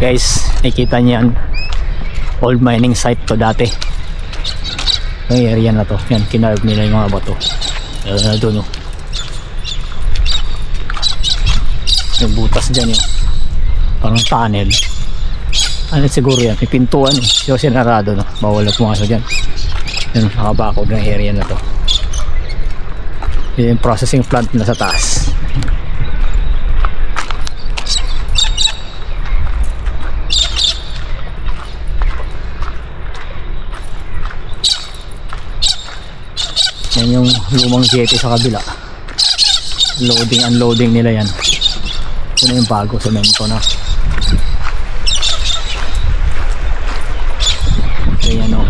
Guys, nakikita niyo yan, old mining site to dati. Yung area na to, yan, kinarve nila yung mga bato. Doon, oh. Yung butas dyan, yun. Parang tunnel. Ano siguro yan, may pintuan, eh. So sinarado, no? Bawal na pumasok dyan. Yun, nakabakod ng area na to. Yun yung processing plant na sa taas. Yan yung lumang jetty sa kabila. Loading, unloading nila yan. Ito na yung bago, semento na. Ayan o.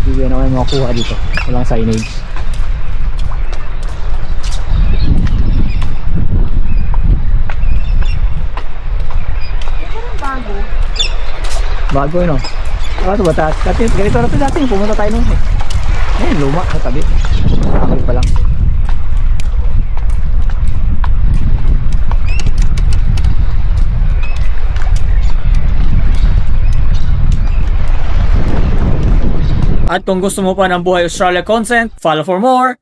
Hindi na kayo makakuha dito. Walang signage. Bago. Bago yun o. Ito ba taas? Ganito na ito dati. Pumunta tayo nun. Ayan, luma sa tabi. Nakakal pa lang. At kung gusto mo pa ng Buhay Australia content, follow for more!